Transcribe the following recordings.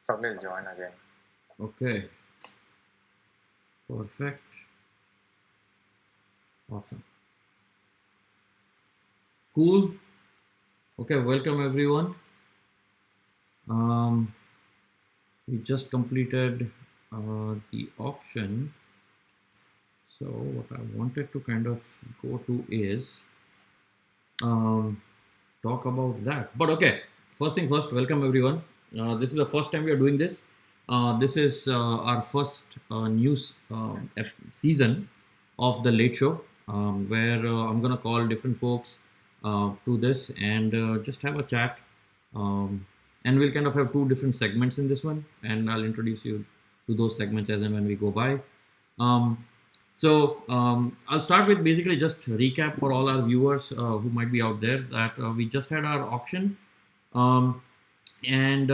Probably join again. Okay, perfect. Awesome. Cool. Okay, welcome everyone. Um, we just completed the auction. So what I wanted to kind of go to is um, talk about that. But okay, first thing first, welcome everyone. This is the first time we are doing this. This is our first news season of the Late Show, where I'm gonna call different folks to this and just have a chat. And we'll kind of have two different segments in this one, and I'll introduce you to those segments as and when we go by. Um, I'll start with basically just recap for all our viewers who might be out there that we just had our auction, um, and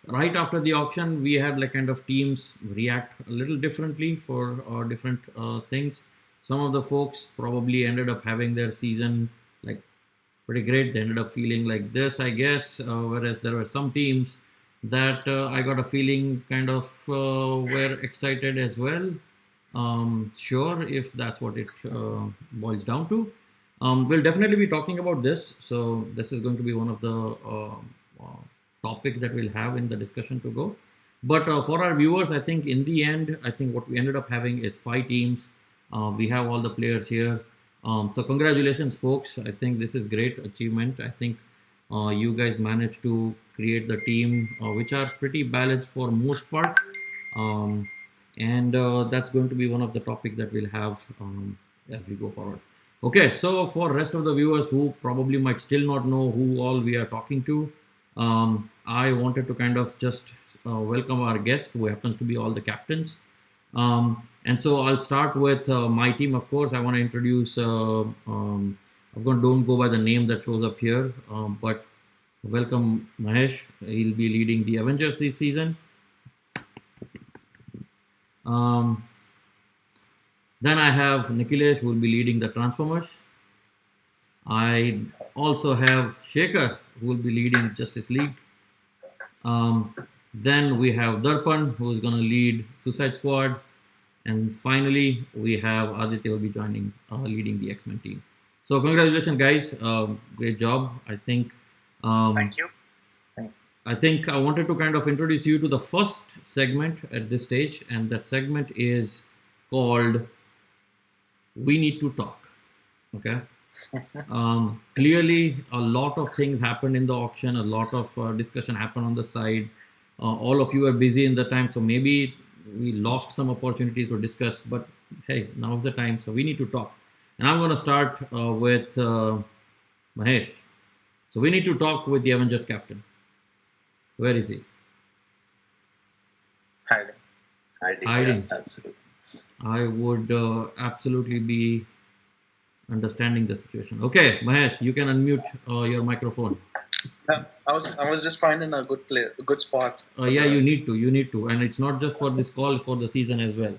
right after the auction we had like kind of teams react a little differently for different things. Some of the folks probably ended up having their season like pretty great. They ended up feeling like this, I guess. Whereas there were some teams that I got a feeling kind of were excited as well. Sure, if that's what it boils down to. We'll definitely be talking about this. So this is going to be one of the topics that we'll have in the discussion to go. But for our viewers, I think in the end, I think what we ended up having is five teams. We have all the players here. So congratulations, folks. I think this is great achievement. I think you guys managed to create the team, which are pretty balanced for most part. Um, and that's going to be one of the topics that we'll have as we go forward. Okay, so for rest of the viewers who probably might still not know who all we are talking to, I wanted to kind of just welcome our guest who happens to be all the captains. And so I'll start with my team. Of course, I want to introduce. I'm going to don't go by the name that shows up here, but welcome Mahesh. He'll be leading the Avengers this season. Um, then I have Nikhilesh who will be leading the Transformers. I also have Shekhar who will be leading Justice League. Um, then we have Darpan who is going to lead Suicide Squad. And finally, we have Aditya will be joining, leading the X Men team. So congratulations, guys! Great job. Thank you. I think I wanted to kind of introduce you to the first segment at this stage, and that segment is called "We Need to Talk." Okay. Clearly, a lot of things happened in the auction. A lot of discussion happened on the side. All of you are busy in the time, so maybe we lost some opportunity to discuss. But hey, now's the time, so we need to talk. And I'm going to start with Mahesh. So we need to talk with the Avengers captain. Where is he? Hiding. Hiding. Yeah, absolutely. I would absolutely be understanding the situation. Okay, Mahesh, you can unmute your microphone. I was just finding a good spot. Yeah, you need to. You need to. And it's not just for this call, for the season as well.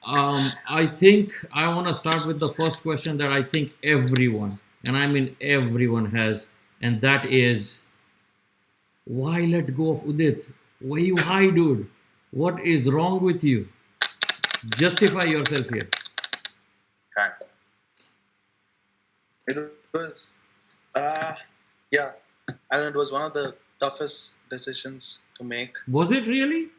I think I want to start with the first question that I think everyone, and I mean everyone has, and that is why let go of Udit? Why you high, dude? What is wrong with you? Justify yourself here. Can't. It was, yeah, I don't know, it was one of the toughest decisions to make. Was it really?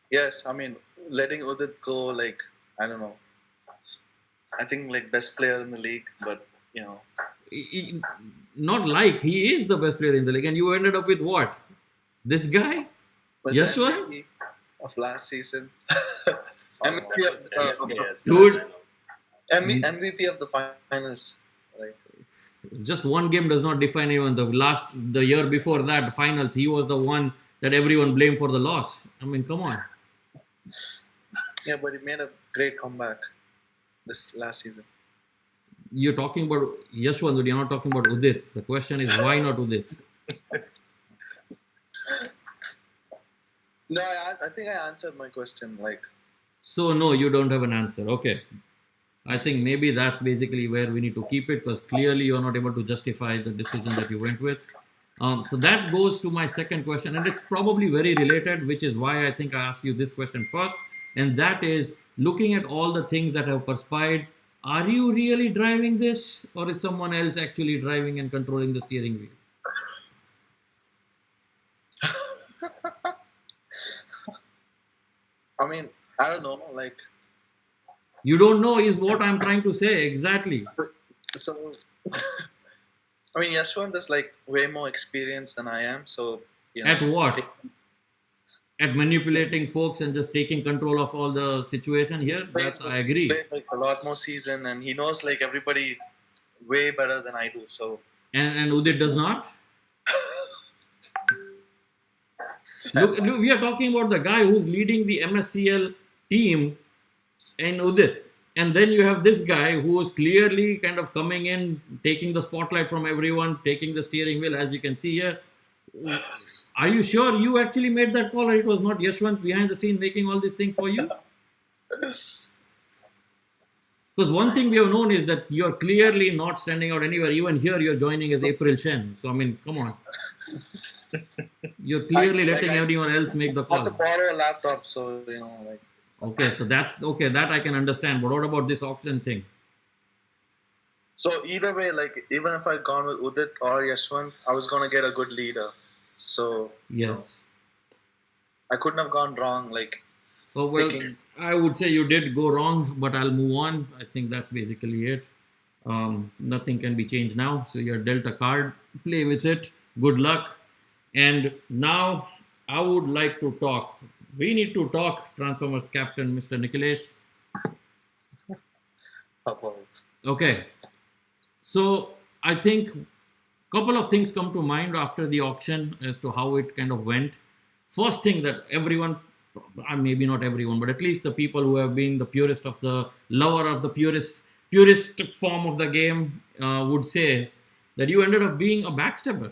Yes, I mean, letting Udit go, like, I don't know. I think like best player in the league, but you know, Not like he is the best player in the league, and you ended up with what? This guy? but Yes, the one? MVP of last season, Oh, MVP of, Dude. MVP of the finals. Like, Just one game does not define anyone. The year before that, finals, he was the one that everyone blamed for the loss. I mean, come on. yeah, but he made a great comeback this last season. You're talking about Yashwant, you're not talking about Udit. The question is why not Udit? No, I think I answered my question. Like, So no, you don't have an answer. Okay. I think maybe that's basically where we need to keep it, because clearly you're not able to justify the decision that you went with. So that goes to my second question, and it's probably very related, which is why I think I asked you this question first. And that is, looking at all the things that have perspired, are you really driving this, or is someone else actually driving and controlling the steering wheel? I mean, I don't know. Like, You don't know is what I'm trying to say exactly. so I mean, Yashwant is like way more experienced than I am. So At what? think At manipulating folks and just taking control of all the situation here? That's, I he's agree. played like a lot more season, and he knows like everybody way better than I do. So And Udit does not. Look, we are talking about the guy who's leading the MSCL team in Udit. And then you have this guy who is clearly kind of coming in, taking the spotlight from everyone, taking the steering wheel, as you can see here. Are you sure you actually made that call, or it was not Yashwant behind the scene making all these things for you? Because one thing we have known is that you're clearly not standing out anywhere. Even here, you're joining as April Shen. So, I mean, come on. You're clearly letting everyone else make the I call. want to borrow a laptop, so like. Okay, so that's okay. That I can understand. But what about this auction thing? So either way, like even if I'd gone with Udit or Yashwant, I was gonna get a good leader. So Yes. I couldn't have gone wrong. Like Oh, well, picking. I would say you did go wrong, but I'll move on. I think that's basically it. Nothing can be changed now. So you're dealt a card. Play with it. Good luck. And now I would like to talk. We need to talk, Transformers Captain, Mr. Nikhilesh. Okay. So I think couple of things come to mind after the auction as to how it kind of went. First thing that everyone, maybe not everyone, but at least the people who have been the purest of the lover of the purest form of the game would say that you ended up being a backstabber.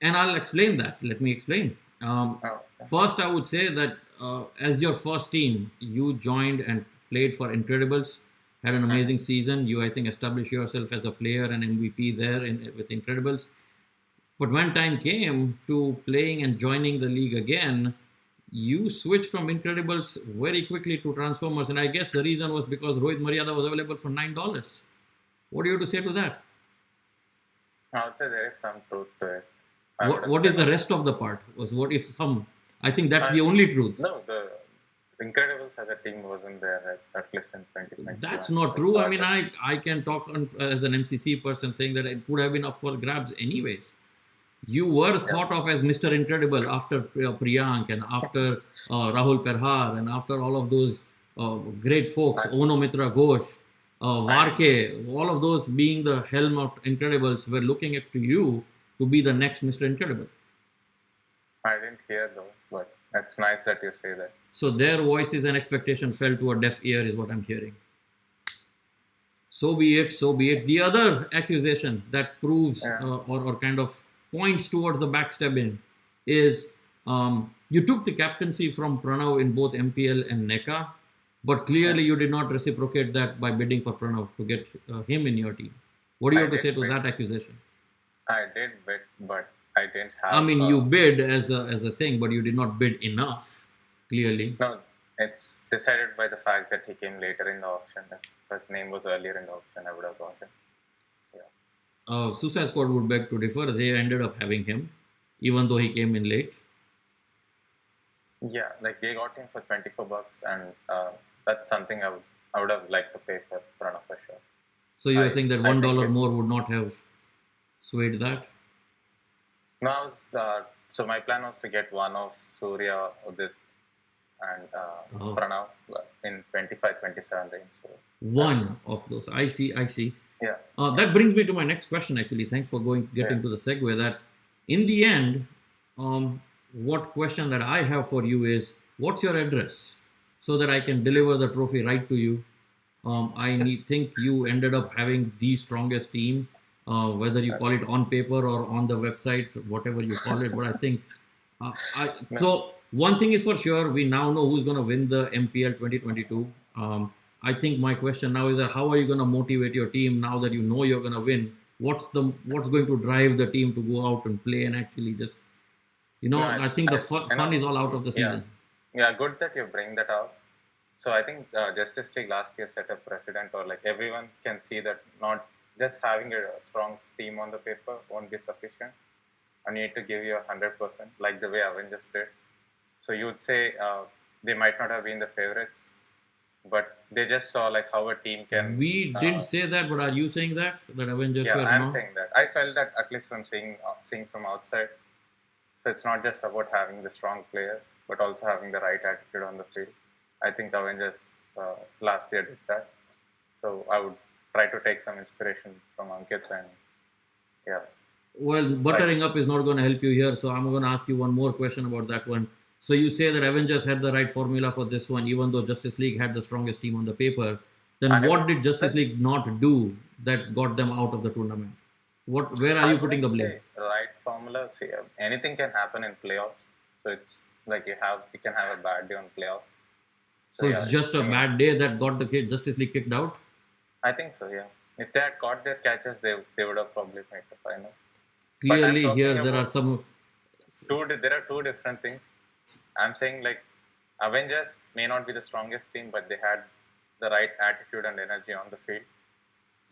And I'll explain that. Let me explain. First, I would say that as your first team, you joined and played for Incredibles, had an amazing season. You, I think, established yourself as a player and MVP there with Incredibles. But when time came to playing and joining the league again, you switched from Incredibles very quickly to Transformers. And I guess the reason was because Rohit Maryada was available for $9. What do you have to say to that? I would say there is some truth to it. What is the rest of the part? Was what if some? I think that's the only truth. No, the Incredibles as a team wasn't there at least in 2020. That's not true. I mean, I can talk as an MCC person saying that it would have been up for grabs anyways. You were thought of as Mr. Incredible after Priyank and after Rahul Perhar and after all of those great folks, Ono Mitra Ghosh, Varke, all of those being the helm of Incredibles, were looking up to you to be the next Mr. Incredible. I didn't hear those, but it's nice that you say that. So their voices and expectation fell to a deaf ear is what I'm hearing. So be it, so be it. The other accusation that proves or kind of points towards the backstabbing is you took the captaincy from Pranav in both MPL and NECA, but clearly you did not reciprocate that by bidding for Pranav to get him in your team. What do you have to say to that accusation? I did bid, but I didn't have. I mean, you bid as a thing, but you did not bid enough. Clearly. No, it's decided by the fact that he came later in the auction. If his name was earlier in the auction, I would have got it. Yeah. Suicide Squad would beg to differ. They ended up having him, even though he came in late. Yeah, like they got him for $24, and that's something I would have liked to pay for Pranav for sure. So you are saying that $1 more would not have swayed that? No, I was, so my plan was to get one of Surya, Udit, and Pranav in 25-27 range. So one of those. I see. Yeah. That brings me to my next question. Actually, thanks for getting to the segue. That in the end, what question that I have for you is, what's your address, so that I can deliver the trophy right to you. I think you ended up having the strongest team, whether you call it on paper or on the website, whatever you call it. But I think so. One thing is for sure, we now know who's going to win the MPL 2022. I think my question now is that how are you going to motivate your team now that you know you're going to win? What's going to drive the team to go out and play and actually just No, I think the fun is all out of the yeah, season. yeah, good that you bring that up. So I think Justice League last year set a precedent, or like everyone can see that not just having a strong team on the paper won't be sufficient. And you need to give your 100%, like the way Avengers did. So you would say they might not have been the favorites, but they just saw like how a team can. We didn't say that, but are you saying that Avengers Yeah, were I'm no? saying that. I felt that at least from seeing from outside. So it's not just about having the strong players, but also having the right attitude on the field. I think Avengers last year did that. So I would try to take some inspiration from Ankit and yeah. Well, Like buttering up is not going to help you here, so I'm going to ask you one more question about that one. So you say that Avengers had the right formula for this one, even though Justice League had the strongest team on the paper. Then I what would, did Justice League not do that got them out of the tournament? Where are I you putting wouldn't the blame? say right formula. See, anything can happen in playoffs. So it's like you can have a bad day on playoffs. So So yeah, it's just a I mean, bad day that got the Justice League kicked out. I think so. Yeah, if they had caught their catches, they would have probably made the finals. But I'm Clearly, talking here there about are some. there are two different things. I'm saying like Avengers may not be the strongest team, but they had the right attitude and energy on the field.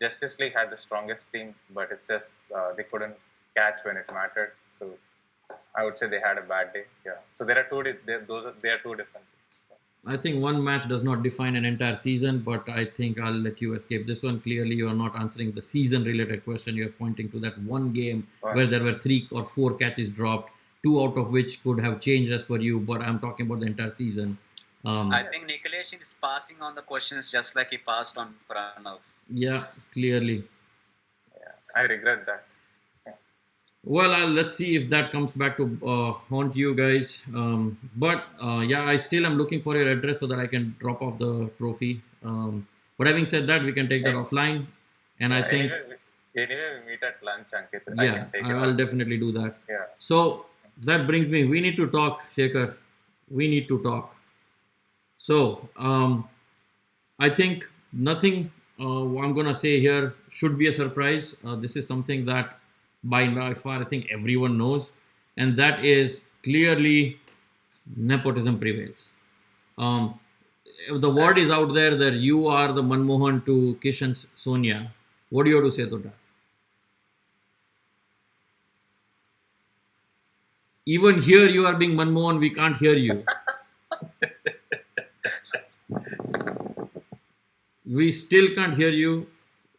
Justice League had the strongest team, but it's just they couldn't catch when it mattered. So I would say they had a bad day. Yeah. So there are they are two different things. I think one match does not define an entire season, but I think I'll let you escape this one. Clearly, you are not answering the season related question. You're pointing to that one game Well, where there were 3 or 4 catches dropped, 2 out of which could have changed as per you, but I'm talking about the entire season. I think Nikhilesh is passing on the questions just like he passed on Pranav. Yeah, clearly. yeah, I regret that. Yeah. Well, let's see if that comes back to haunt you guys. But yeah, I still am looking for your address so that I can drop off the trophy. But having said that, we can take that offline. And I think, Anyway, we meet at lunch, Ankit. I yeah, can take it. I'll definitely do that. Yeah. So that brings me, we need to talk, Shekhar. We need to talk. So I think nothing I'm going to say here should be a surprise. This is something that by far I think everyone knows, and that is clearly nepotism prevails. Um, the word is out there that you are the Manmohan to Kishan's Sonia. What do you have to say to that? Even here, you are being Manmohan. We can't hear you. We still can't hear you.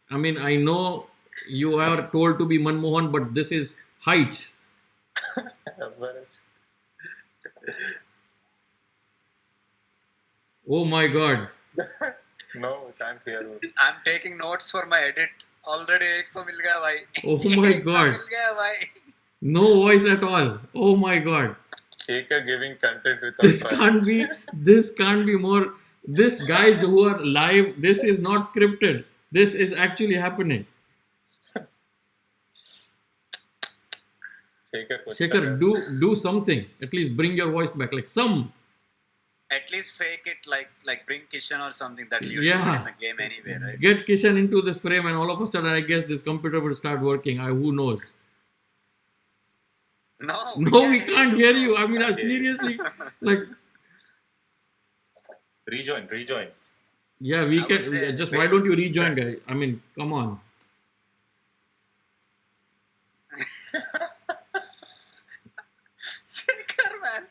I mean, I know you are told to be Manmohan, but this is heights. Oh my God. No, we can't hear you. I'm taking notes for my edit. Already एक को मिल गया भाई. Oh my एक को God. मिल गया भाई. No voice at all. Oh my God. Shaker giving content without This file. can't be more. This guys who are live, this is not scripted. This is actually happening. Shekhar, do something. At least bring your voice back. Like some. At least fake it like bring Kishan or something that you do Yeah. in the game anyway, right? Get Kishan into this frame, and all of a sudden, I guess this computer will start working. Who knows? No, No, we can't hear you. I mean, seriously, like, Rejoin. yeah, we I can. would say- Just why don't you rejoin, guys? I mean, come on. Shaker, man.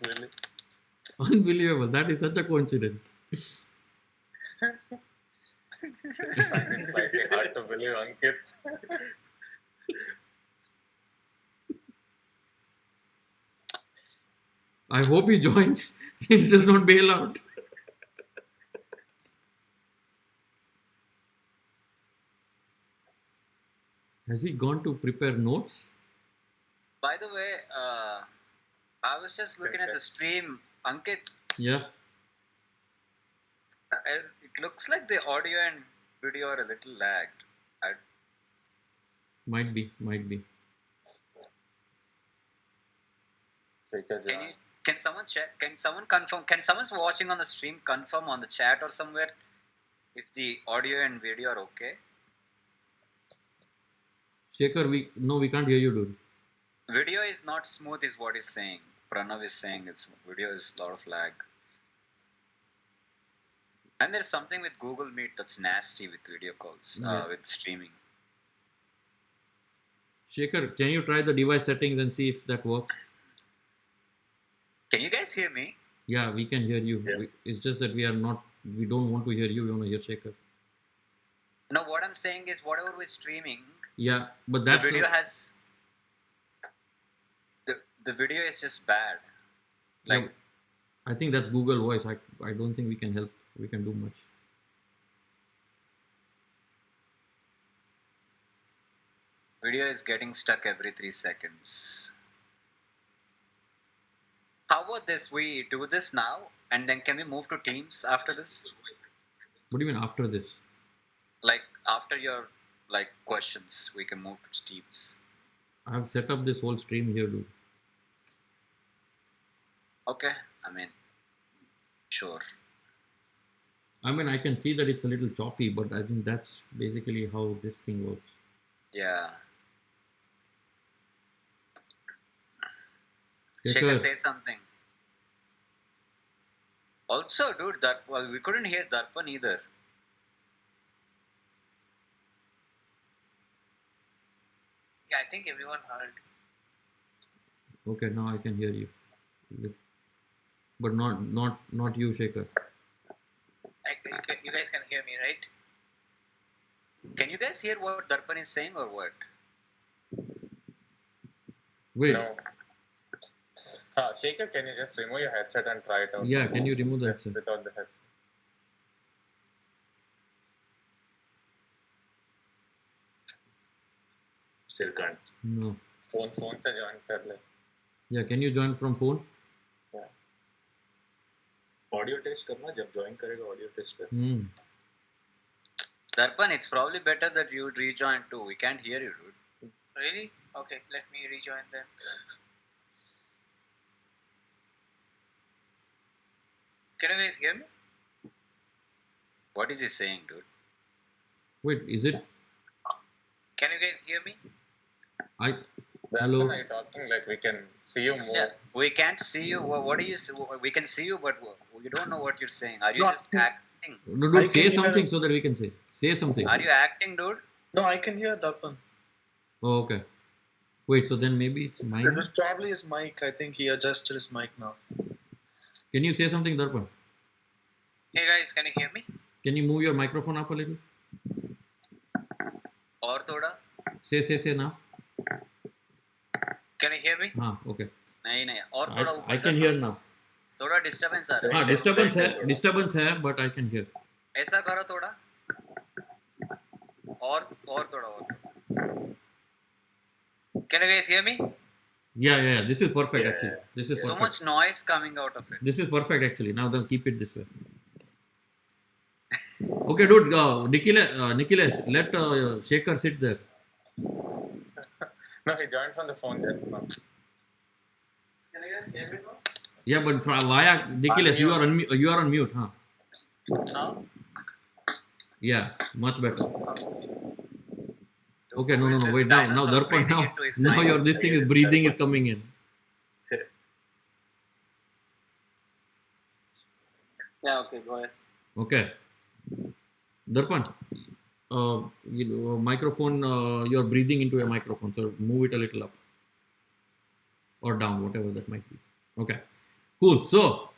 Really? Unbelievable. That is such a coincidence. I find it slightly hard to believe, Ankit. I hope he joins. He does not bail out. Has he gone to prepare notes? By the way, I was just looking at the stream. Ankit, Yeah. it looks like the audio and video are a little lagged. Might be. Shaker Can you Can someone check? Can someone confirm? Can someone watching on the stream confirm on the chat or somewhere if the audio and video are okay? Shekhar, we can't hear you, dude. Video is not smooth, is what he's saying. Pranav is saying it's video is a lot of lag. And there's something with Google Meet that's nasty with video calls, Yeah. with streaming. Shekhar, can you try the device settings and see if that works? Can you guys hear me? Yeah, we can hear you. Yeah. It's just that we don't want to hear you. We want to hear Shekhar. No, what I'm saying is whatever we're streaming, Yeah, but the that's video has the video is just bad. Like yeah, I think that's Google Voice. I don't think we can help. We can do much. video is getting stuck every 3 seconds. How about this? We do this now, and then can we move to Teams after this? What do you mean after this? Like after your questions, we can move to Teams. I have set up this whole stream here, dude. Okay, I mean, sure. I mean, I can see that it's a little choppy, but I think that's basically how this thing works. Yeah. Shekhar, Shekhar, say something. Also, dude, we couldn't hear Darpan either. Yeah, I think everyone heard. okay, now I can hear you, but not you, Shekhar. You guys can hear me, right? Can you guys hear what Darpan is saying or what? Wait, No. Shekhar, can you just remove your headset and try it out? yeah, can you remove the headset? Without the headset. Still can't. No. Phone से join कर ले. Yeah, can you join from phone? Audio test करना जब join करेगा audio test कर Hmm. Darpan, it's probably better that you rejoin too. We can't hear you, dude. Really? Okay, let me rejoin then. Can you guys hear me? What is he saying, dude? Wait, is it? Can you guys hear me? Hello? Are you talking like we can see you more? Yeah, we can't see you. What do you say? We can see you, but we don't know what you're saying. Are you No, just acting? No, I dude, can say hear something it. so that we can say. Say something. Are you acting, dude? No, I can hear Darpan. Oh, okay. Wait, so then maybe it's It mine. was probably his mic. I think he adjusted his mic now. Can you say something, Darpan? Hey guys, can you hear me? Can you move your microphone up a little? Or thoda? Say now. Can you hear me? हाँ, okay. नहीं. और थोड़ा ऊपर I can करना. hear now. थोड़ा disturbance आ रहा हाँ, है. disturbance है, but I can hear. ऐसा करो थोड़ा. और थोड़ा और. Can you guys hear me? Yeah. This is perfect Yeah, actually. This is So perfect. much noise coming out of it. This is perfect actually. Now then keep it this way. Okay, dude. Nikhilesh, let Shekhar sit there. No, he joined from the phone just now. Can you guys hear me now? Yeah, but via Nikhilesh, you are on mute, huh? Now? Yeah, much better. Okay, Who is no. this Wait, now dinosaur Darpan, breathing now into his now mic? your this thing is breathing is coming in. Yeah, okay, go ahead. Okay. Darpan, microphone, you're breathing into a microphone, so move it a little up or down, whatever that might be. Okay, cool. So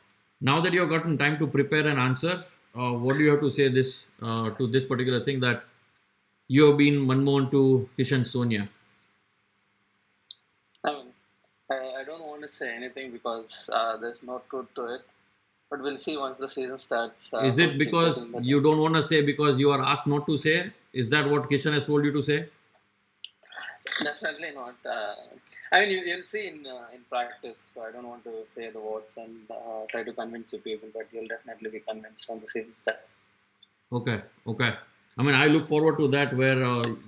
now that you've gotten time to prepare an answer, what do you have to say this to this particular thing that you have been Manmohan to Kishan Sonia? I don't want to say anything because there's no truth to it. But we'll see once the season starts. Is it once we because get in the you games. don't want to say because you are asked not to say? Is that what Kishan has told you to say? Definitely not. I mean, you'll see in practice. So I don't want to say the words and try to convince you people, but you'll definitely be convinced when the season starts. Okay. I mean, I look forward to that where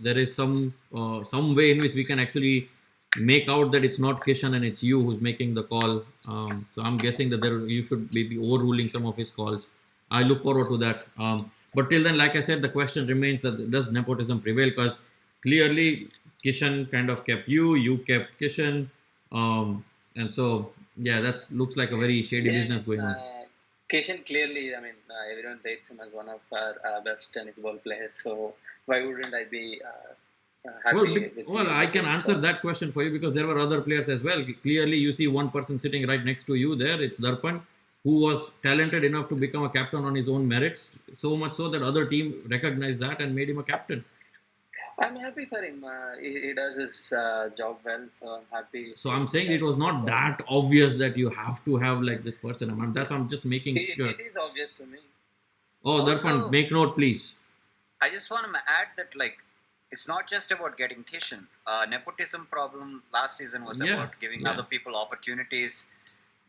there is some way in which we can actually make out that it's not Kishan and it's you who's making the call. So I'm guessing that you should maybe overruling some of his calls. I look forward to that. But till then, like I said, the question remains that does nepotism prevail? Because clearly Kishan kind of kept you kept Kishan. And so, yeah, that looks like a very shady business going on. Kishan clearly, I mean, everyone rates him as one of our best tennis ball players. So why wouldn't I be happy Well, I can answer that question for you because there were other players as well. Clearly, you see one person sitting right next to you there. It's Darpan, who was talented enough to become a captain on his own merits. So much so that other team recognized that and made him a captain. I'm happy for him. He does his job well, so I'm happy. So I'm saying it was not that obvious that you have to have like this person. I'm just making sure. It is obvious to me. Oh, Also- Darpan, make note, please. I just want to add that like it's not just about getting Kishan. Nepotism problem last season was about giving other people opportunities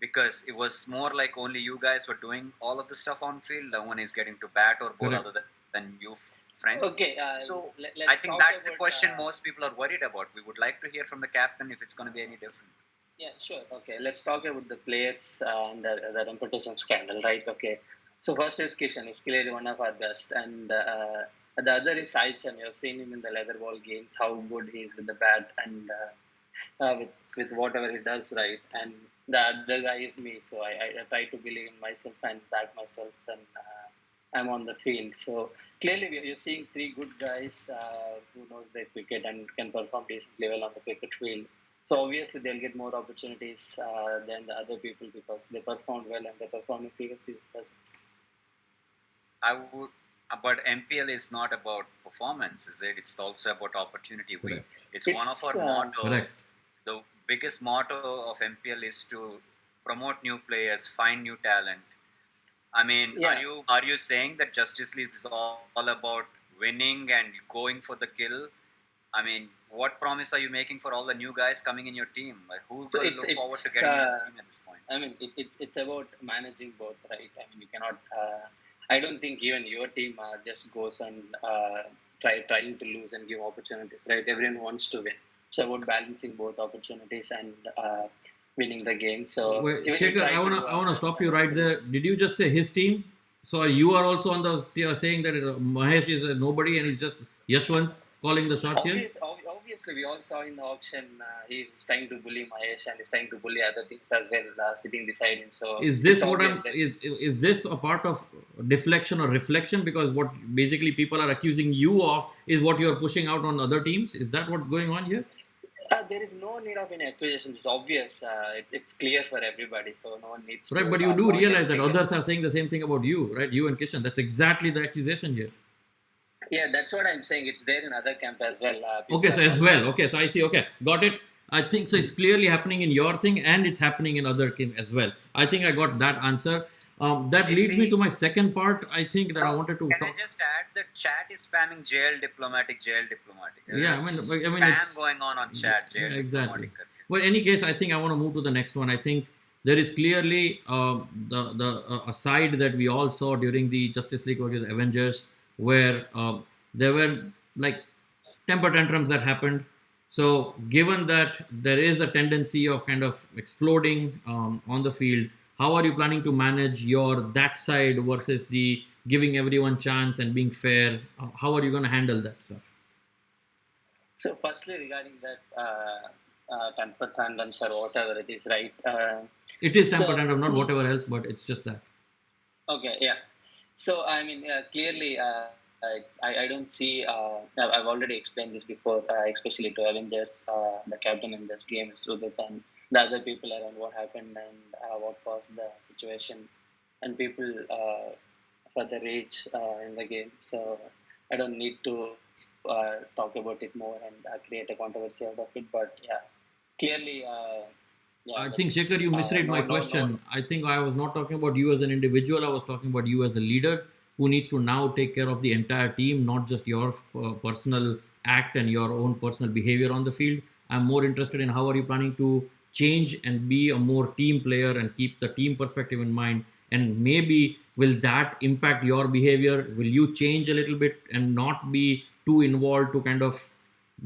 because it was more like only you guys were doing all of the stuff on field. No one is getting to bat or bowl Correct. other than you friends. Okay, so let's I think talk that's the about, question most people are worried about. We would like to hear from the captain if it's going to be any different. Yeah, sure. Okay, let's talk about the players and the nepotism scandal, right? Okay, so first is Kishan. He's clearly one of our best, and the other is Saichan. You've seen him in the leather ball games, how good he is with the bat and with whatever he does, right? And the other guy is me, so I try to believe in myself and back myself, and I'm on the field. So clearly, you're seeing three good guys who knows their cricket and can perform decently well on the cricket field. So obviously, they'll get more opportunities than the other people because they performed well and they performed in previous seasons as well. But MPL is not about performance, is it? It's also about opportunity. Correct. It's one of our motto. Correct. The biggest motto of MPL is to promote new players, find new talent. I mean, Yeah. are you saying that Justice League is all about winning and going for the kill? I mean, what promise are you making for all the new guys coming in your team? Like, who's So going to look forward to it's, getting in your team at this point? I mean, it's about managing both, right? I mean, you cannot. I don't think even your team just goes and trying to lose and give opportunities, right? Everyone wants to win. It's about balancing both opportunities and winning the game. So Wait, even Shekhar, try I wanna to, I wanna stop you right there. Did you just say his team? So you are also on the saying that Mahesh is a nobody and he's just Yashwant calling the shots here. Obviously, we all saw in the auction he's trying to bully Mahesh and he's trying to bully other teams as well, sitting beside him. So Is this it's what obvious I'm? that- Is this a part of deflection or reflection? Because what basically people are accusing you of is what you are pushing out on other teams. Is that what's going on here? There is no need of any accusations. It's obvious. It's clear for everybody. So no one needs to. Right, but you do point realize that anything others else. are saying the same thing about you, right? You and Kishan. That's exactly the accusation here. Yeah, that's what I'm saying. It's there in other camp as well. Okay, so as well. Okay, so I see. Okay, got it. I think so. It's clearly happening in your thing, and it's happening in other team as well. I think I got that answer. That You leads me see- to my second part. I think that I wanted to Can I talk. just add that chat is spamming jail diplomatic. Yeah, I mean, Spam it's going on chat. Jail yeah, exactly. diplomatic. Well, in any case, I think I want to move to the next one. I think there is clearly a side that we all saw during the Justice League versus Avengers, where there were like temper tantrums that happened. So, given that there is a tendency of kind of exploding on the field, how are you planning to manage that side versus the giving everyone chance and being fair? How are you going to handle that stuff? So, firstly, regarding that temper tantrums or whatever it is, right? It is temper So- tantrum, not whatever else, but it's just that. Okay, yeah. So I mean, clearly, I don't see. I've already explained this before, especially to Avengers. The captain in this game is Udit, and the other people around what happened and what caused the situation, and people for the rage in the game. So I don't need to talk about it more and create a controversy out of it. But yeah, clearly. Yeah, I think, that's, Shekhar, you misread my no. question. I think I was not talking about you as an individual. I was talking about you as a leader who needs to now take care of the entire team, not just your personal act and your own personal behavior on the field. I'm more interested in how are you planning to change and be a more team player and keep the team perspective in mind. And maybe will that impact your behavior? Will you change a little bit and not be too involved to kind of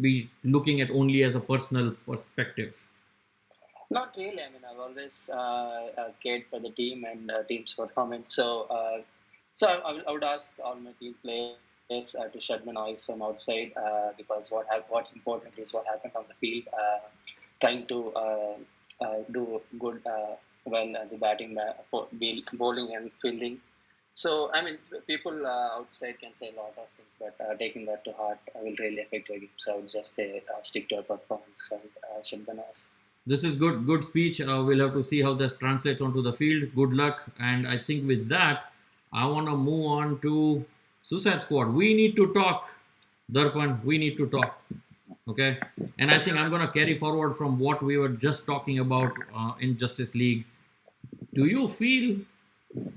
be looking at only as a personal perspective? Not really. I mean, I've always cared for the team and team's performance. So I would ask all my team players to shut the noise from outside because what's important is what happened on the field. Trying to do good, well at the batting, bowling and fielding. So I mean, people outside can say a lot of things, but taking that to heart will really affect your game. So I would just say stick to your performance and shut the noise. This is good speech. We'll have to see how this translates onto the field. Good luck. And I think with that, I want to move on to Suicide Squad. We need to talk, Darpan. We need to talk. Okay. And I think I'm going to carry forward from what we were just talking about in Justice League. Do you feel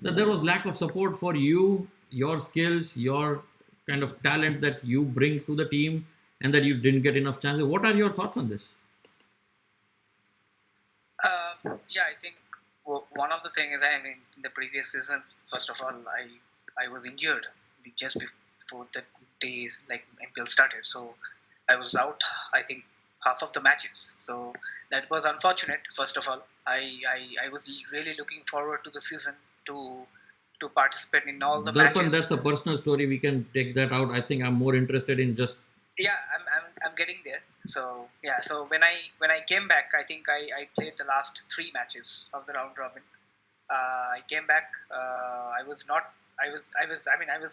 that there was lack of support for you, your skills, your kind of talent that you bring to the team, and that you didn't get enough chances? What are your thoughts on this? Yeah, I think one of the things, I mean, in the previous season, first of all, I was injured just before the days like MPL started. So I was out, I think, half of the matches. So that was unfortunate, first of all. I was really looking forward to the season to participate in all the Darpan, matches. that's a personal story. We can take that out. I think I'm more interested in just. Yeah, I'm getting there. So yeah, so when I came back, I think I played the last 3 matches of the round robin. I came back. I was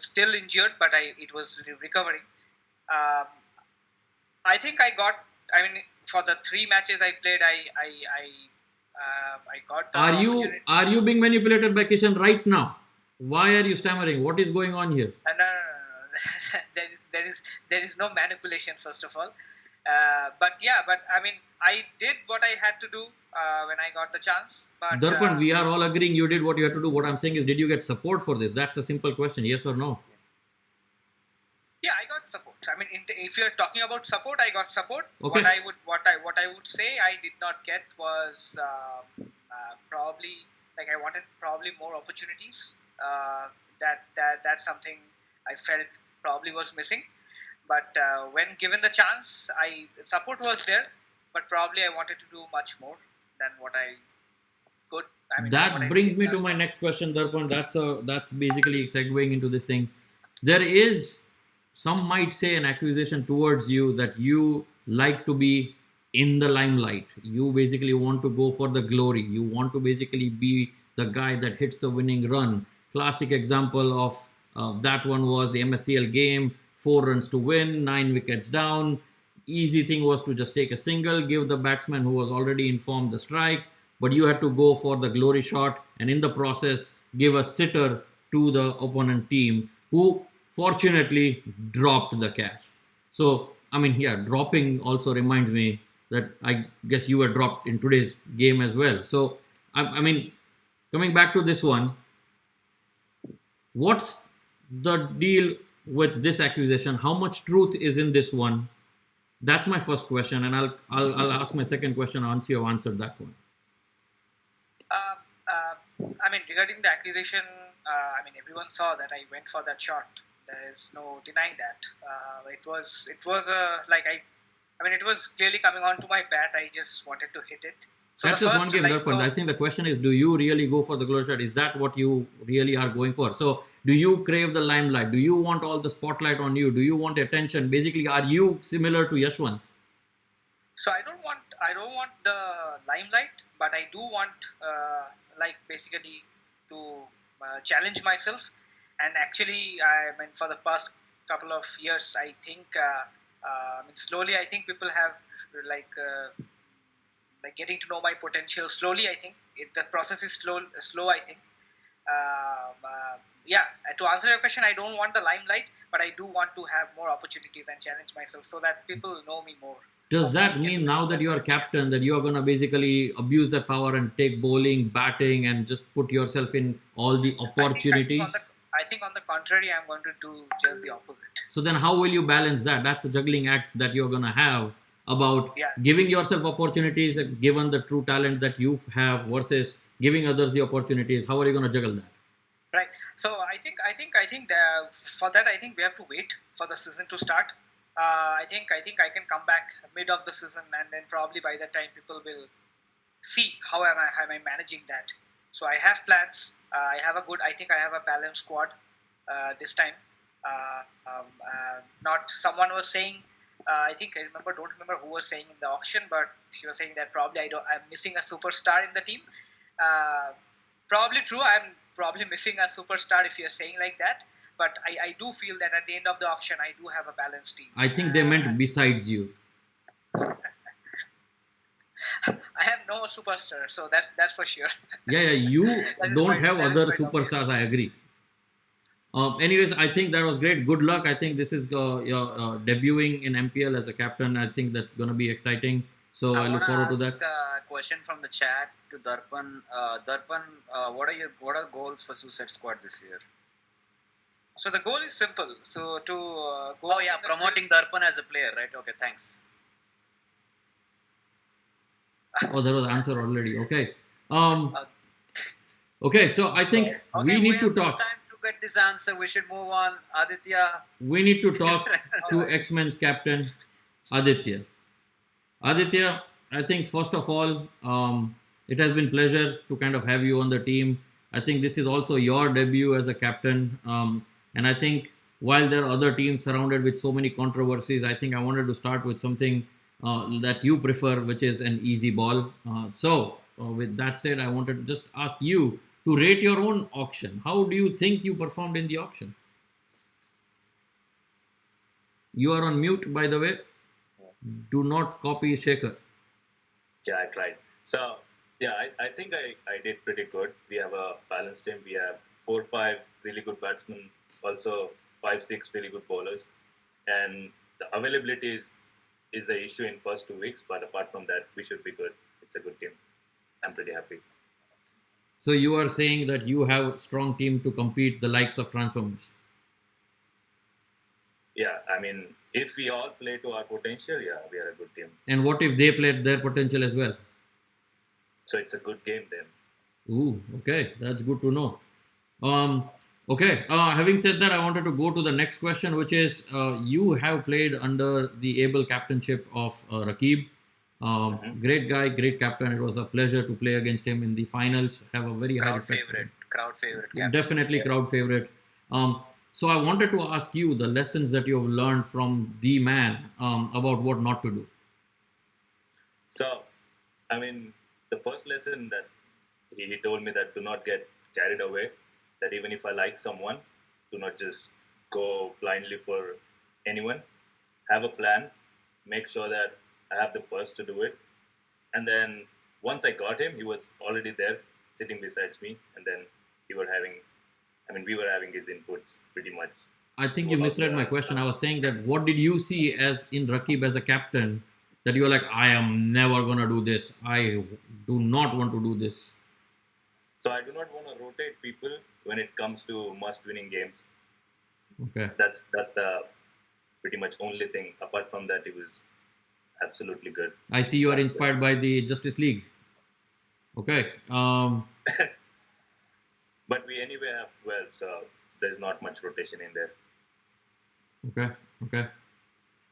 still injured, but it was recovering. I think I got. I mean, for the 3 matches I played, I got the opportunity. Are you being manipulated by Kishan right now? Why are you stammering? What is going on here? No. there is no manipulation, first of all. But I mean, I did what I had to do when I got the chance. But Darpan, we are all agreeing you did what you had to do. What I'm saying is, did you get support for this? That's a simple question. Yes or no? Yeah, I got support. I mean, if you're talking about support, I got support. Okay. What I would say I did not get was probably, like, I wanted probably more opportunities. That's something I felt probably was missing. But when given the chance, support was there, but probably I wanted to do much more than what I could. I mean, that brings me to my next question, Darpan. That's basically segueing into this thing. There is, some might say, an accusation towards you that you like to be in the limelight. You basically want to go for the glory. You want to basically be the guy that hits the winning run. Classic example of that one was the MSCL game. 4 runs to win, 9 wickets down. Easy thing was to just take a single, give the batsman who was already informed the strike, but you had to go for the glory shot and in the process give a sitter to the opponent team who fortunately dropped the catch. So, I mean, yeah, dropping also reminds me that I guess you were dropped in today's game as well. So, I mean, coming back to this one, what's the deal with this accusation? How much truth is in this one? That's my first question, and I'll ask my second question once you have answered that one. I mean, regarding the accusation, I mean, everyone saw that I went for that shot. There is no denying that. It was it was clearly coming onto my bat. I just wanted to hit it. So that's just one game, Darpan. I think the question is, do you really go for the glory shot? Is that what you really are going for? So, do you crave the limelight? Do you want all the spotlight on you? Do you want attention? Basically, are you similar to Yashwant? So I don't want the limelight, but I do want basically to challenge myself. And actually, I mean, for the past couple of years, I think slowly, I think people have like getting to know my potential slowly. I think the process is slow. I think. To answer your question, I don't want the limelight, but I do want to have more opportunities and challenge myself so that people know me more. Does that mean now that you are captain that you are going to basically abuse the power and take bowling, batting, and just put yourself in all the opportunities? I think on the contrary, I'm going to do just the opposite. So then how will you balance that? That's a juggling act that you're going to have about giving yourself opportunities given the true talent that you have versus giving others the opportunities. How are you going to juggle that? Right. So I think for that, I think we have to wait for the season to start. I think I can come back mid of the season, and then probably by that time people will see how am I managing that. So I have plans. I think I have a balanced squad this time. Not someone was saying. Don't remember who was saying in the auction, but she was saying that probably I'm missing a superstar in the team. Probably true. I'm probably missing a superstar if you're saying like that. But I do feel that at the end of the auction, I do have a balanced team. I think they meant besides you. I have no superstar, so that's for sure. Yeah, you That is don't quite- have that is other quite obvious. superstars. I agree. Anyways, I think that was great. Good luck. I think this is debuting in MPL as a captain. I think that's going to be exciting. So I look forward to that. A question from the chat to Darpan. Darpan, what are goals for Suicide Squad this year? So the goal is simple. So to go. Oh yeah, promoting Darpan as a player, right? Okay, thanks. Oh, there was answer already. Okay. Okay, so I think Okay, we need to have no talk. time to get this answer. We should move on. Aditya. We need to talk to X-Men's captain, Aditya. Aditya, I think first of all, it has been pleasure to kind of have you on the team. I think this is also your debut as a captain. And I think while there are other teams surrounded with so many controversies, I think I wanted to start with something that you prefer, which is an easy ball. With that said, I wanted to just ask you to rate your own auction. How do you think you performed in the auction? You are on mute, by the way. Do not copy Shaker. Yeah, I tried. So, yeah, I think I did pretty good. We have a balanced team. We have 4-5 really good batsmen, also 5-6 really good bowlers. And the availability is the issue in first 2 weeks. But apart from that, we should be good. It's a good team. I'm pretty happy. So you are saying that you have a strong team to compete the likes of Transformers. Yeah, I mean, if we all play to our potential, yeah, we are a good team. And what if they played their potential as well? So it's a good game then. Ooh, okay, that's good to know. Having said that, I wanted to go to the next question, which is you have played under the able captainship of Rakib. Great guy, great captain. It was a pleasure to play against him in the finals. Have a very high respect for him. Crowd favorite. Captain. Definitely crowd favorite. So I wanted to ask you the lessons that you have learned from the man about what not to do. So, I mean, the first lesson that he told me that do not get carried away, that even if I like someone, do not just go blindly for anyone. Have a plan, make sure that I have the purse to do it. And then once I got him, he was already there sitting beside me. And then we were having his inputs pretty much. I think you misread my question. I was saying that what did you see as in Rakib as a captain that you're like, I am never going to do this. I do not want to do this. So I do not want to rotate people when it comes to must-winning games. Okay. That's the pretty much only thing. Apart from that, it was absolutely good. I see you are inspired by the Justice League. Okay. But we anyway have 12, so there's not much rotation in there. Okay.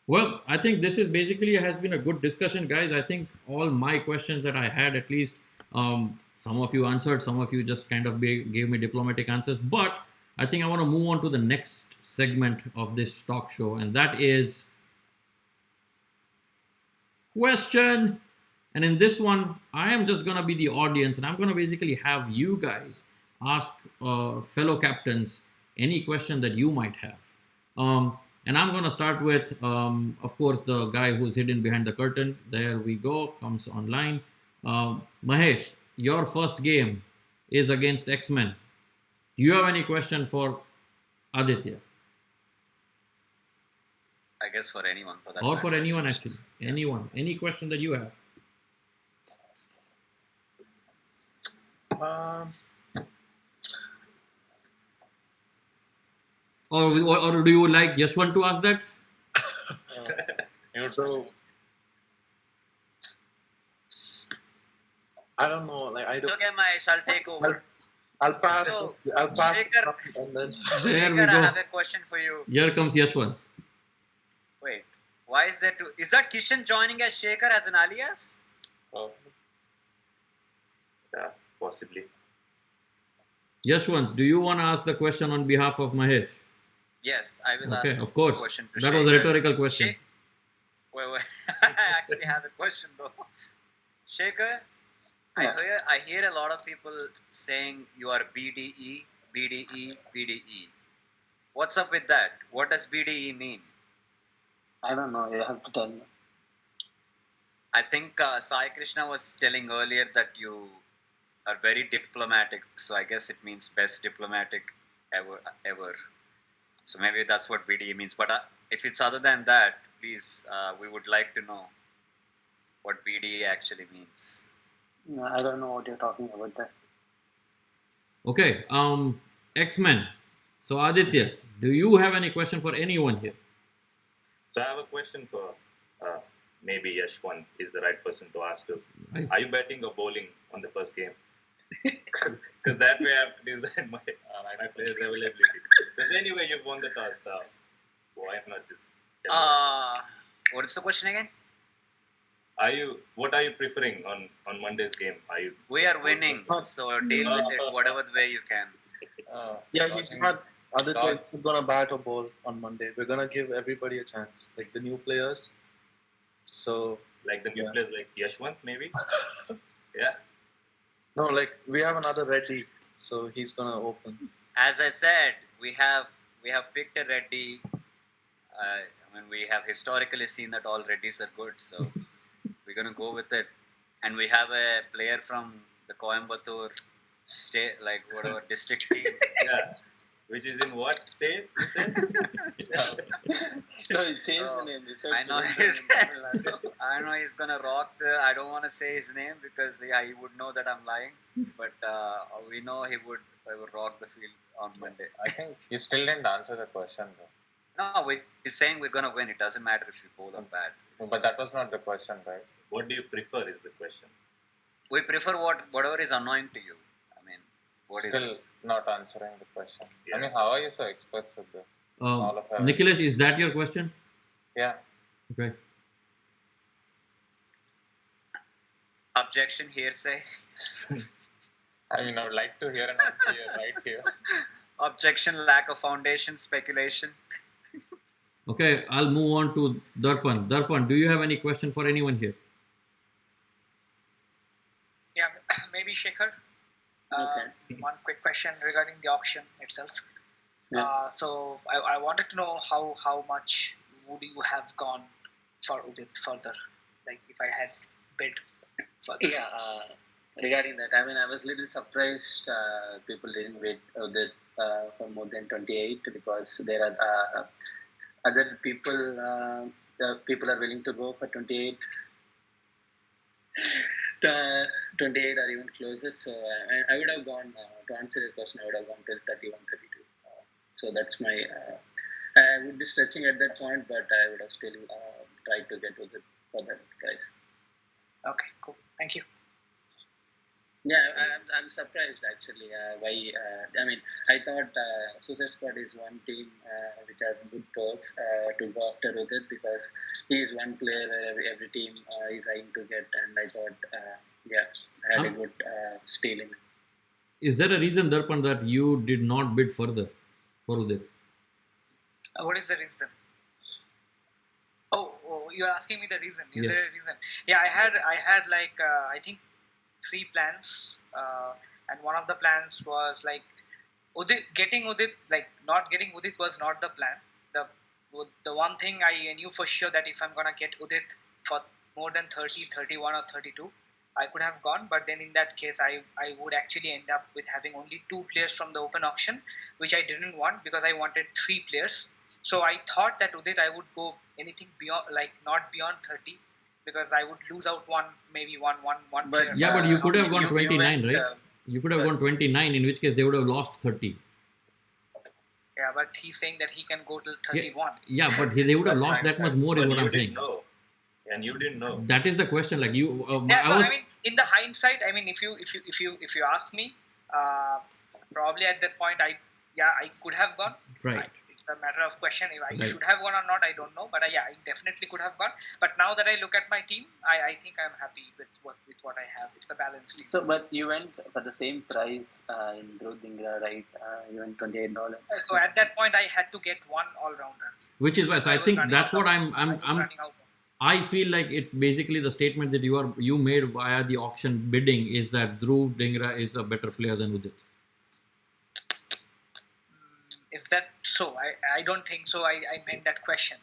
Well, I think this is basically has been a good discussion, guys. I think all my questions that I had, at least, some of you answered, some of you just kind of gave me diplomatic answers. But I think I want to move on to the next segment of this talk show, and that is question. And in this one, I am just going to be the audience, and I'm going to basically have you guys ask fellow captains any question that you might have. And I'm going to start with, of course, the guy who's hidden behind the curtain. There we go, comes online. Mahesh, your first game is against X-Men. Do you have any question for Aditya? I guess for anyone. For that Or matter. for anyone, actually. Anyone. Any question that you have. Or do you like Yashwant to ask that? So I don't know. Like I It's don't. okay, Mahesh. I'll take over. I'll pass. So, I'll pass. Shaker- And then There we Shaker, I go. have a question for you. Here comes Yashwant. Wait. Why is there two? Is that Kishan joining as Shaker as an alias? Oh. Yeah, possibly. Yashwant, do you want to ask the question on behalf of Mahesh? Yes, I will Okay, ask of course. the question to That was a Shaker. rhetorical question. Wait. I actually have a question though. Shaker, Yeah. I hear a lot of people saying you are BDE, BDE, BDE. What's up with that? What does BDE mean? I don't know. You have to tell me. I think Sai Krishna was telling earlier that you are very diplomatic, so I guess it means best diplomatic ever. So maybe that's what BDE means. But if it's other than that, please, we would like to know what BDE actually means. No, I don't know what you're talking about there. Okay, X-Men. So Aditya, do you have any question for anyone here? So I have a question for maybe Yashwant is the right person to ask to. Nice. Are you betting or bowling on the first game? Because that way I've designed my players' availability. Because anyway, you've won the toss. Why not just? What is the question again? What are you preferring on Monday's game? We are winning, so deal with it whatever way you can. Yeah, he's not. Aditya is not gonna bat or bowl on Monday. We're gonna give everybody a chance, like the new players. So Like the new Yeah. players like Yashwant, maybe? Yeah. no, like we have another Reddy, so he's gonna open. As I said, we have picked a Reddy. We have historically seen that all Reddys are good, so we're gonna go with it. And we have a player from the Coimbatore state, like whatever district team. Yeah. Which is in what state? You said? No, he changed Oh, the name. He said I know I know he's gonna rock the. I don't want to say his name because he would know that I'm lying. But we know he would rock the field on Monday. I think you still didn't answer the question though. No, he's saying we're gonna win. It doesn't matter if you bowl or bat. But that was not the question, right? What do you prefer is the question. We prefer whatever is annoying to you. I mean, what is Still not answering the question. Yeah. I mean, how are you so experts at this? All of them. Nikhilesh, is that your question? Yeah. Okay. objection, hearsay? I mean, I would like to hear an answer here, right here. Objection, lack of foundation, speculation. Okay, I'll move on to Darpan. Darpan, do you have any question for anyone here? Yeah, maybe Shekhar. Okay. One quick question regarding the auction itself. Yeah. So I wanted to know how much would you have gone for Udit further? Like if I had bid further. Yeah, regarding that, I mean, I was a little surprised people didn't wait for more than 28 because there are other people, people are willing to go for 28. 28 or even closer. So I would have gone, to answer your question, I would have gone till 31, 32. So that's my, I would be stretching at that point, but I would have still tried to get with it for that price. Okay, cool. Thank you. Yeah, I'm surprised actually. Why? I mean, I thought Suicide Squad is one team which has good players to go after with it because he is one player every team is eyeing to get, and I thought, I had a good stealing. Is there a reason, Darpan, that you did not bid further for Udit? What is the reason? Oh, you're asking me the reason. Is Yes. there a reason? Yeah, I had like I think 3 plans, and one of the plans was like getting Udit. Like not getting Udit was not the plan. The one thing I knew for sure that if I'm gonna get Udit for more than 30, 31 or 32, I could have gone. But then in that case, I would actually end up with having only 2 players from the open auction, which I didn't want because I wanted 3 players. So I thought that Udit I would go anything beyond, like not beyond 30, because I would lose out one But, player. Yeah, but you could have gone you 29, went, right? You could have gone 29, in which case they would have lost 30. Yeah, but he's saying that he can go till 31. Yeah, but they would have That's lost that much fine. more, is But what you I'm saying. didn't know. And you didn't know. That is the question. Like you, Yeah, so I was. I mean, in the hindsight, I mean, if you ask me, probably at that point, I could have gone. Right. a matter of question. If I Right. should have won or not, I don't know. But yeah, I definitely could have won. But now that I look at my team, I think I'm happy with what I have. It's a balanced team. So, but you went for the same price in Dhruv Dhingra, right? You went $28. So at that point, I had to get one all-rounder. Which is why, so I was think running that's out what of- I'm I was running out of- I feel like it basically the statement that you made via the auction bidding is that Dhruv Dhingra is a better player than Udit. Is that so? I don't think so. I meant that question.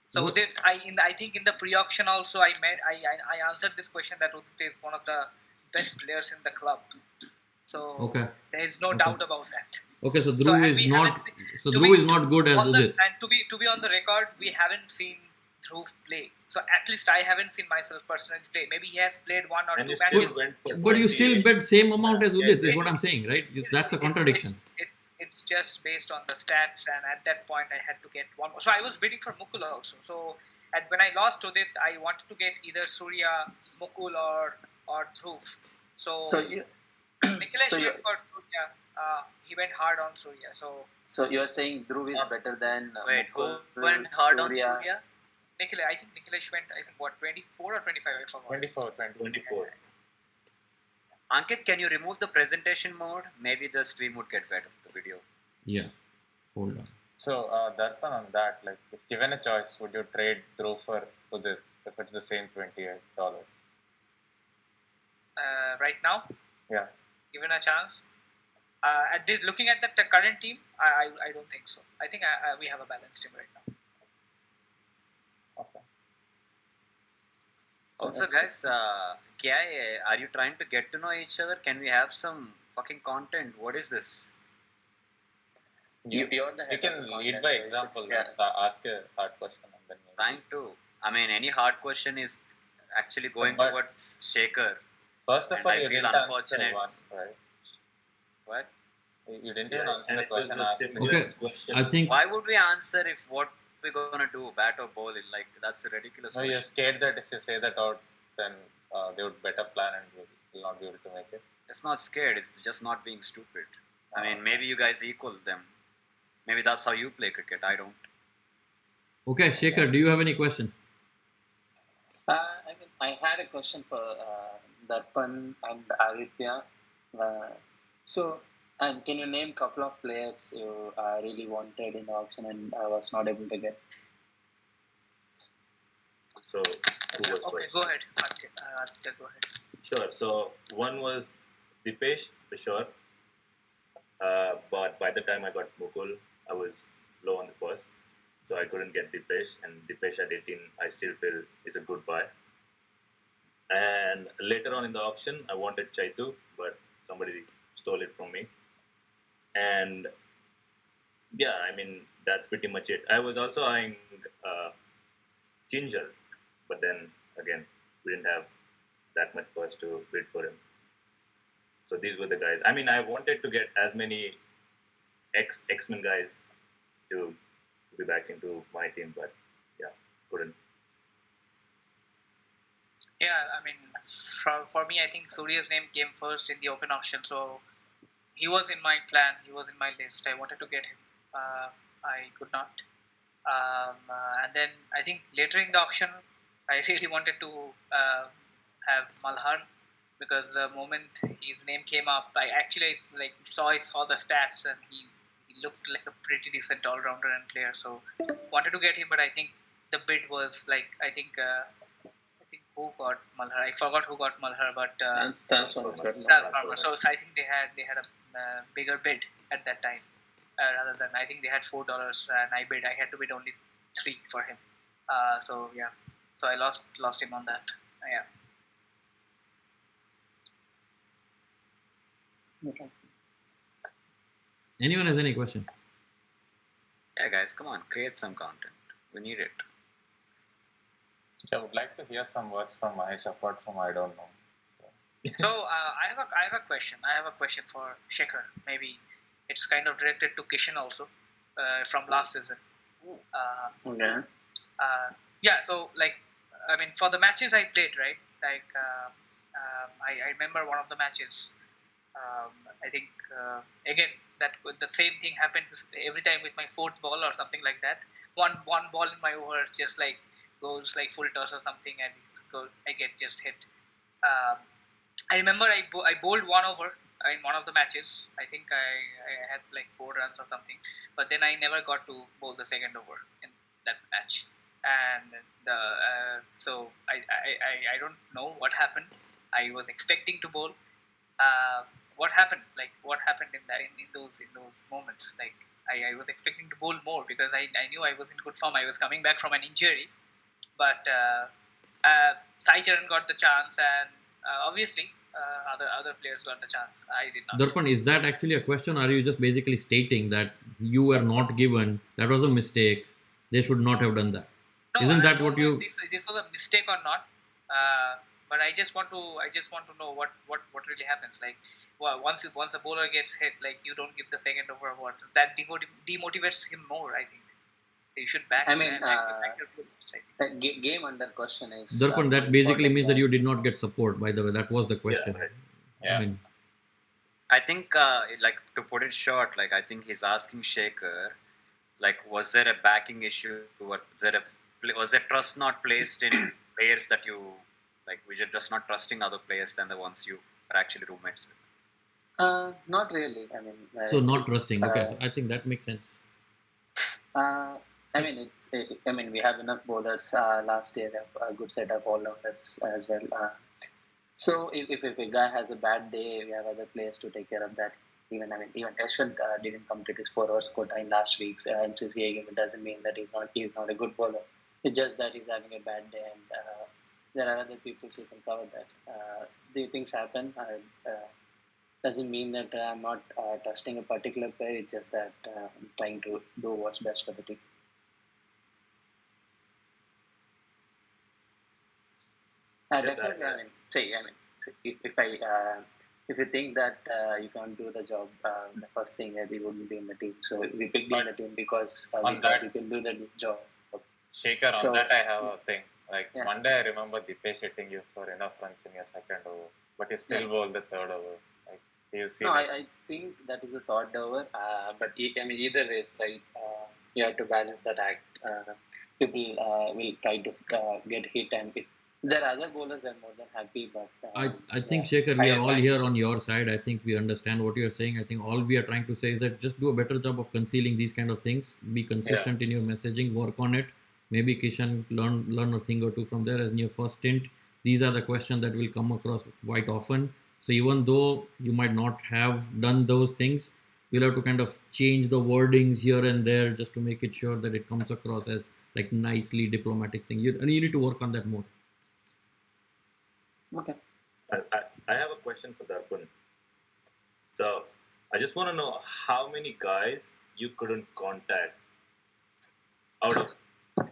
So What- I think in the pre-auction also I answered this question that Udit is one of the best players in the club. So Okay. there is no Okay. doubt about that. Okay, so So, Dhruv and is we not haven't seen- so to Dhruv be- is not good as on the, Udit. and to be on the record, we haven't seen Dhruv play. So at least I haven't seen myself personally play. Maybe he has played one or And two you matches. still went for But you still 28. bet same amount as Yeah, Udit is exactly. what I'm saying, right? That's a It's- contradiction. It's just based on the stats, and at that point I had to get one more. So I was bidding for Mukul also. So when I lost Udit, I wanted to get either Surya, Mukul, or Dhruv. So So you, Nikhilesh so you, went for Surya. He went hard on Surya. So you're saying Dhruv is better than Wait, who Mukul, went hard on Surya? Surya? I think Nikhilesh went. I think what 24 or 25. I forgot. 24, 24. Ankit, can you remove the presentation mode? Maybe the stream would get better, the video. Yeah. Hold on. So that one on that, like if given a choice, would you trade Dhruv for Udit if it's the same $28? Right now, Yeah. given a chance. Looking at the current team, I don't think so. I think we have a balanced team right now. Okay. Also, guys, are you trying to get to know each other? Can we have some fucking content? What is this? You're the You head can of the lead content, by so it's- example. yeah. Let's ask a hard question and then maybe. Trying to. I mean, any hard question is actually going But- towards Shaker. First of and all, I you feel didn't answer unfortunate. one, right? What? You didn't Yeah, even answer and the it was question the asked. simplest Okay. question. I think Why would we answer if what we're gonna do, bat or ball? Like that's a ridiculous No, you're question. scared that if you say that out, then they would better plan and you will not be able to make it. It's not scared. It's just not being stupid. I mean, maybe you guys equal them. Maybe that's how you play cricket. I don't. okay, Shekhar, do you have any question? I had a question for Darpan and Aditya. Can you name a couple of players you really wanted in the auction and I was not able to get? So, who was Okay, first? go ahead. Aditya, go ahead. Sure. So one was Dipesh for sure. But by the time I got Mukul, I was low on the purse, so I couldn't get Dipesh. And Dipesh at 18, I still feel is a good buy. And later on in the auction, I wanted Chaitu, but somebody stole it from me. And yeah, I mean that's pretty much it. I was also eyeing Kinjal, but then again, we didn't have that much purse to bid for him. So these were the guys. I mean, I wanted to get as many X-Men guys to be back into my team, but yeah, couldn't. Yeah, I mean, for me, I think Surya's name came first in the open auction, so he was in my plan. He was in my list. I wanted to get him. I could not. And then I think later in the auction, I really wanted to have Malhar because the moment his name came up, I saw the stats and he looked like a pretty decent all-rounder and player. So wanted to get him, but I think the bid was like I think who got Malhar? I forgot who got Malhar, but Transformers. Transformers. So I think they had a bigger bid at that time. Rather than I think they had $4 and I had to bid only 3 for him. So yeah, so I lost him on that. Yeah. Okay. Anyone has any question? Yeah, guys, come on, create some content. We need it. I would like to hear some words from Mahesh apart from I don't know. So I have a question. I have a question for Shekhar. Maybe it's kind of directed to Kishan also from last season. Okay. Yeah. So I mean, for the matches I played, right? I remember one of the matches. I think again the same thing happened every time with my fourth ball or something like that. One ball in my over just like goes like full toss or something, and I get just hit. Um, I remember I bowled one over in one of the matches. I think I had like 4 runs or something, but then I never got to bowl the second over in that match. And so I don't know what happened. I was expecting to bowl. What happened? Like what happened in those moments? Like I was expecting to bowl more because I knew I was in good form. I was coming back from an injury, but Sai Charan got the chance, and obviously other players got the chance. I did not. Darpan, is that actually a question? Or are you just basically stating that you were not given? That was a mistake. They should not have done that. No, Isn't I that don't what know you? if this was a mistake or not. But I just want to know what really happens. Like once a bowler gets hit, like you don't give the second over. What that demotivates him more. I think you should back. I mean, back your bowlers, I think. the game under question is. Darpan, that more basically important means that than- you did not get support. By the way, that was the question. right. Yeah. I mean, I think, like to put it short, like I think he's asking Shaker, like, was there a backing issue? Was there trust not placed in players that you like? We are just not trusting other players than the ones you are actually roommates with. Not really. I mean, so it's- not it's, trusting. Okay, I think that makes sense. I mean, I mean, we have enough bowlers. Last year, a good set of all-rounders as well. So if a guy has a bad day, we have other players to take care of that. Even Yashwant didn't complete his 4 hours quota in last week's MCCA game. It doesn't mean that he's not a good bowler. It's just that he's having a bad day, and there are other people who can cover that. The things happen. Doesn't mean that I'm not trusting a particular player. It's just that I'm trying to do what's best for the team. Yes, Definitely. If you think that you can't do the job, the first thing that we wouldn't be in the team. So we picked you in the team because we on thought that- you can do the job. Shaker, So- on that I have a thing. Like Yeah. Monday, I remember Dipesh hitting you for enough runs in your second over, but you still bowled the third over. Like, do you see No, that? I think that is a thought over. But either ways, right? You have to balance that act. People will try to get hit, and if there are other bowlers, they're more than happy. But I think yeah, Shaker, we I are all agree. here on your side. I think we understand what you're saying. I think all we are trying to say is that just do a better job of concealing these kind of things. Be consistent in your messaging. Work on it. Maybe Kishan learn a thing or two from there. As in your first stint, these are the questions that will come across quite often. So even though you might not have done those things, we'll have to kind of change the wordings here and there just to make it sure that it comes across as like nicely diplomatic thing. You need to work on that more. Okay. I have a question for Darpan. So I just want to know how many guys you couldn't contact out of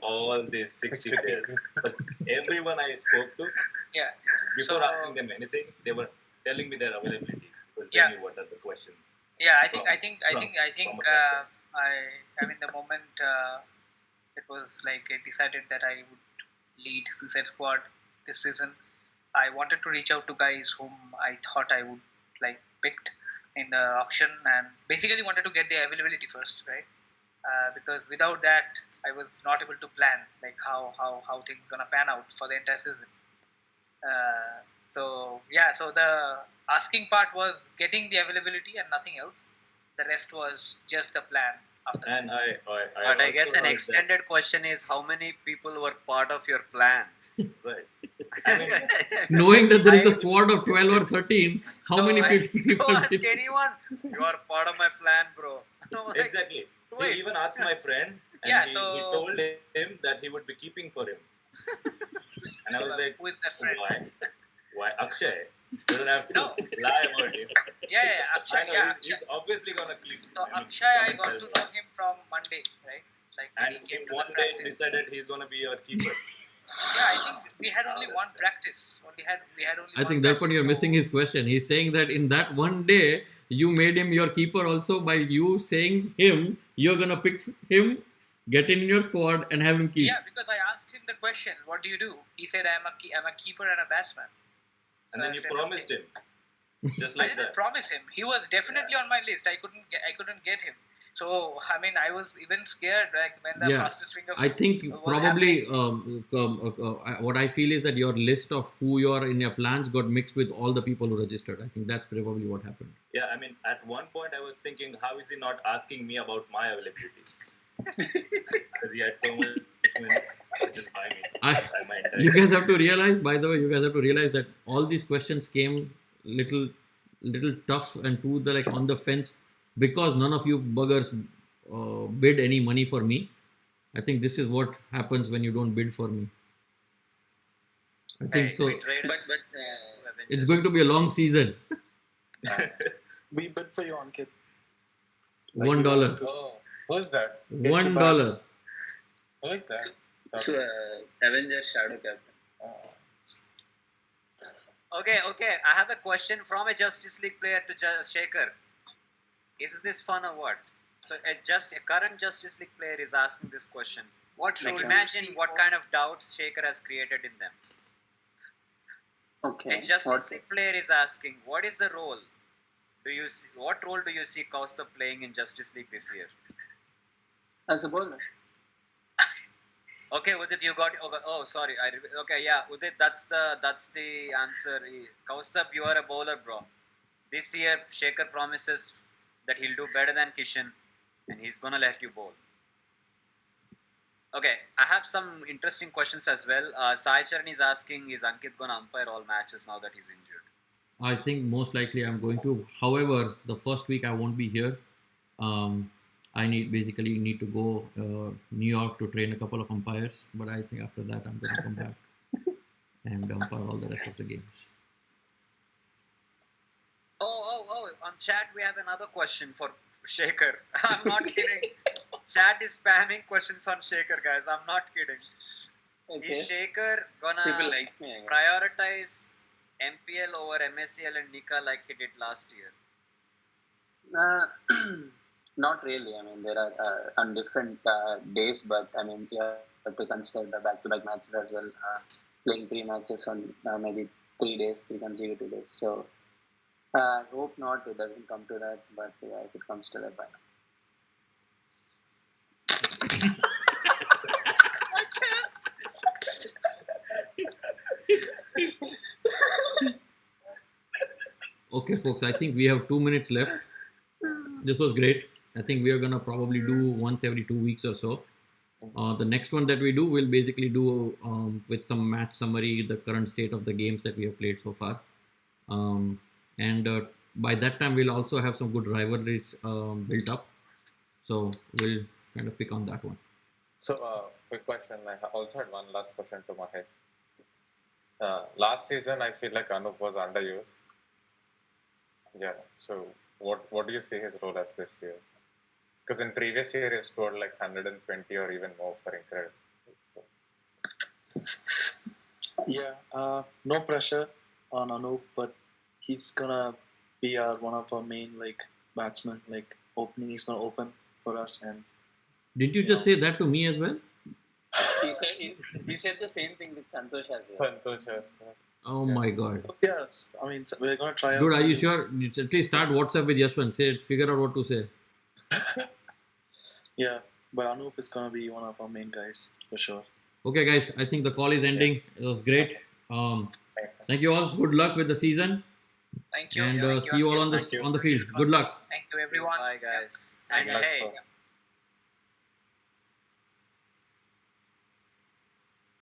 all these 60 players. Because everyone I spoke to, Yeah. before So- asking them anything, they were telling me their availability because they Yeah. knew what are the questions. Yeah, I from- think I mean the moment it was like I decided that I would lead Suicide Squad this season, I wanted to reach out to guys whom I thought I would like picked in the auction, and basically wanted to get their availability first, right? Because without that, I was not able to plan like how things gonna pan out for the entire season. So the asking part was getting the availability and nothing else. The rest was just the plan after And that. But I also guess an heard that- extended question is how many people were part of your plan? Right. I mean, Knowing that there is a squad of 12 or 13, how many people Go ask did anyone. You are part of my plan, bro. I'm like, exactly. wait. He even asked my friend, and Yeah, he so- told him that he would be keeping for him. And I was like, Who is that friend? why? Akshay doesn't have to No. lie about him. Yeah, Akshay. I know, Yeah, he's Akshay. obviously gonna keep. So I mean, Akshay, I come got and to tell know him from Monday, right? Like when And he came in to one the day practice. decided he's gonna be your keeper. Yeah, I think we had only one practice. We had only. I one think Darpan, you're practice, missing so- his question. He's saying that in that one day, you made him your keeper also by you saying him, you're gonna pick him, get in your squad, and have him keep. Yeah, because I asked him the question, "What do you do?" He said, "I'm a keeper and a batsman." And So then I you said, promised okay. him. just I like didn't that. promise him. He was definitely on my list. I couldn't get him. So I mean, I was even scared like when the Yeah, fastest finger I think was probably happening. what I feel is that your list of who you are in your plans got mixed with all the people who registered. I think that's probably what happened. Yeah, I mean, at one point I was thinking, how is he not asking me about my availability? Because he had so much money to just buy me. My entire You guys have to realize, by the way, you guys have to realize that all these questions came little tough and to the like on the fence because none of you buggers bid any money for me. I think this is what happens when you don't bid for me. I think so. We traded But It's going to be a long season. We bid for you, Ankit. $1. Oh, who's that? $1. Who is that? so Avengers Shadow Captain. Okay. I have a question from a Justice League player to Shaker. Is this fun or what? So a current Justice League player is asking this question. What Like role do you imagine see what for- kind of doubts Shaker has created in them. Okay. A Justice League player is asking, what is the role? What role do you see Kaustav playing in Justice League this year? As a bowler. Okay, Udit, you got. Oh, sorry. Okay, yeah, Udit, that's the answer. Kaustav, you are a bowler, bro. This year, Shaker promises that he'll do better than Kishan, and he's gonna let you bowl. Okay, I have some interesting questions as well. Sai Charan is asking, is Ankit gonna umpire all matches now that he's injured? I think most likely I'm going to. However, the first week I won't be here. I need to go New York to train a couple of umpires. But I think after that I'm going to come back and umpire all the rest of the games. Oh! On chat we have another question for Shaker. I'm not kidding. Chat is spamming questions on Shaker, guys. I'm not kidding. Okay. Is Shaker People gonna like me. I guess. prioritize MPL over MSCL and Nika like he did last year? Not really. I mean, there are on different days, but I mean, you have to consider the back-to-back matches as well. Playing 3 matches on maybe 3 days, 3 consecutive days. So I hope not. It doesn't come to that, but yeah, if it comes to that, why not? Okay, folks, I think we have 2 minutes left. This was great. I think we are gonna probably do once every 2 weeks or so. The next one that we do, we'll basically do with some match summary, the current state of the games that we have played so far. And by that time, we'll also have some good rivalries built up. So we'll kind of pick on that one. So, quick question. I also had one last question to Mahesh. Last season, I feel like Anup was underused. Yeah. So, what do you see his role as this year? Because in previous year, he scored like 120 or even more for Incredible. So, Yeah, no pressure on Anup, but he's gonna be one of our main like batsmen. Like opening, he's gonna open for us, and Did you just say that to me as well? He said the same thing with Santosh as well. Santosh, yes. Oh my God. yes, I mean we're gonna try. Dude, out are you something. sure? At least start WhatsApp with Yashwant. Say, figure out what to say. Yeah, but Anup is gonna be one of our main guys for sure. Okay, guys, I think the call is ending. It was great. Thanks. Thank you all. Good luck with the season, Thank you. and Thank you, see you all Ankit. on the field. Good luck. Thank you, everyone. Bye, guys. Yeah. And Good luck hey, for-